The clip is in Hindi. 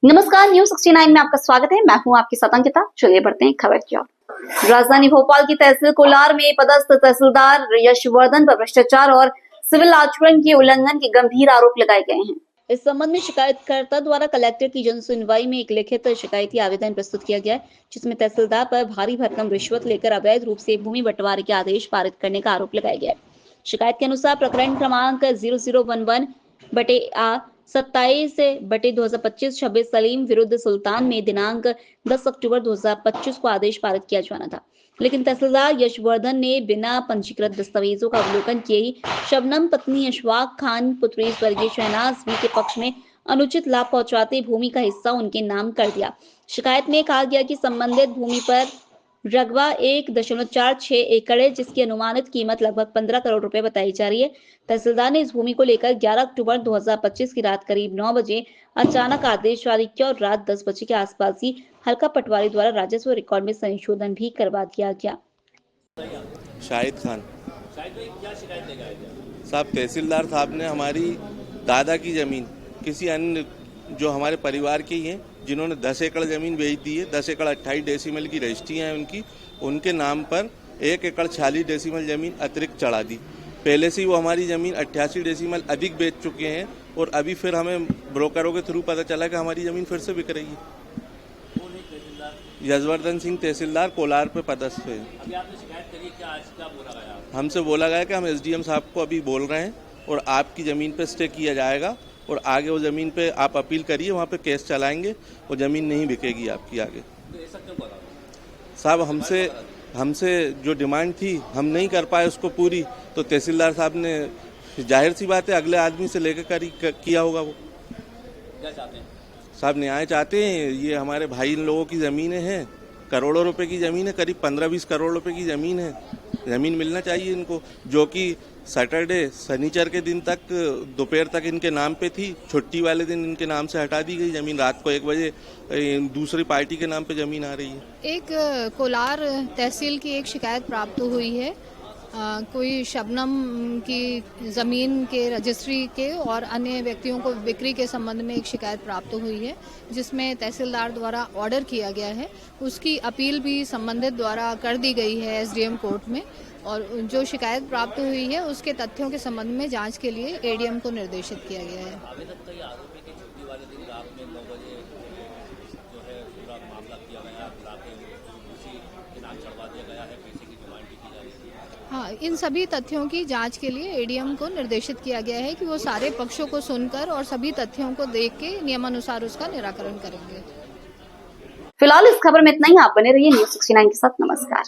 नमस्कार, न्यूज 69 में आपका स्वागत है। मैं हूं आपकी साथ अंकिता। चलिए बढ़ते हैं खबर की ओर। राजधानी भोपाल की तहसील कोलार में पदस्थ तहसीलदार यशवर्धन पर भ्रष्टाचार और सिविल आचरण के उल्लंघन के गंभीर आरोप लगाए गए हैं। इस संबंध में शिकायतकर्ता द्वारा कलेक्टर की जन सुनवाई में एक लिखित शिकायती आवेदन प्रस्तुत किया गया है, जिसमें तहसीलदार पर भारी भरकम रिश्वत लेकर अवैध रूप से भूमि बंटवारे के आदेश पारित करने का आरोप लगाया गया है। शिकायत के अनुसार प्रकरण क्रमांक 0011/27/2025 26 सलीम विरुद्ध सुल्तान में दिनांक 10 अक्टूबर 2025 को आदेश पारित किया जाना था, लेकिन तहसीलदार यशवर्धन ने बिना पंजीकृत दस्तावेजों का अवलोकन किए ही शबनम पत्नी अशफाक खान पुत्री स्वर्गीय शहनाज बी के पक्ष में अनुचित लाभ पहुंचाते भूमि का हिस्सा उनके नाम कर दिया। शिकायत में कहा गया कि संबंधित भूमि पर रकबा 1.46 एकड़ है, जिसकी अनुमानित कीमत लगभग 15 करोड़ रुपए बताई जा रही है। तहसीलदार ने इस भूमि को लेकर 11 अक्टूबर 2025 की रात करीब 9 बजे अचानक आदेश जारी किया और रात 10 बजे के आसपास ही हल्का पटवारी द्वारा राजस्व रिकॉर्ड में संशोधन भी करवा दिया गया। शाहिद खान साहब, तहसीलदार साहब ने हमारी दादा की जमीन किसी अन्य जो हमारे परिवार के ही हैं, जिन्होंने 10 एकड़ जमीन बेच दी है, 10 एकड़ 28 डेसिमल की रजिस्ट्री है उनके नाम पर 1 एकड़ 46 डेसिमल जमीन अतिरिक्त चढ़ा दी। पहले से ही वो हमारी जमीन 88 डेसिमल अधिक बेच चुके हैं और अभी फिर हमें ब्रोकरों के थ्रू पता चला कि हमारी जमीन फिर से बिक रही है। यशवर्धन सिंह तहसीलदार कोलार पे पदस्थ है। अभी आपने शिकायत करी, क्या आज क्या बोला गया? हमसे बोला गया कि हम एसडीएम साहब को अभी बोल रहे हैं और आपकी ज़मीन पे स्टे किया जाएगा और आगे वो ज़मीन पे आप अपील करिए, वहाँ पे केस चलाएंगे, वो ज़मीन नहीं बिकेगी आपकी आगे। तो ऐसा क्यों बोला साहब? हमसे जो डिमांड थी हम नहीं कर पाए उसको पूरी, तो तहसीलदार साहब ने जाहिर सी बात है अगले आदमी से लेकर किया होगा। वो क्या चाहते हैं साहब? न्याय चाहते हैं। ये हमारे भाई इन लोगों की ज़मीनें हैं, करोड़ों रुपए की ज़मीन है, करीब 15-20 करोड़ रुपए की ज़मीन है। ज़मीन मिलना चाहिए इनको, जो कि सैटरडे शनिचर के दिन तक दोपहर तक इनके नाम पे थी। छुट्टी वाले दिन इनके नाम से हटा दी गई ज़मीन। रात को 1 बजे दूसरी पार्टी के नाम पे ज़मीन आ रही है। एक कोलार तहसील की एक शिकायत प्राप्त हुई है। कोई शबनम की ज़मीन के रजिस्ट्री के और अन्य व्यक्तियों को बिक्री के संबंध में एक शिकायत प्राप्त हुई है, जिसमें तहसीलदार द्वारा ऑर्डर किया गया है। उसकी अपील भी संबंधित द्वारा कर दी गई है एसडीएम कोर्ट में, और जो शिकायत प्राप्त हुई है उसके तथ्यों के संबंध में जांच के लिए एडीएम को निर्देशित किया गया है। आवेदक का ये आरोप है कि छुट्टी वाले दिन रात में 9 बजे जो है पूरा मामला किया गया, बुलाके उसी के नाम चढ़वा दिया गया है, पैसे की डिमांड भी की जा रही है। हाँ, इन सभी तथ्यों की जांच के लिए एडीएम को निर्देशित किया गया है कि वो सारे पक्षों को सुनकर और सभी तथ्यों को देख के नियमानुसार उसका निराकरण करेंगे। फिलहाल इस खबर में इतना ही। आप बने रहिए न्यूज 69 के साथ। नमस्कार।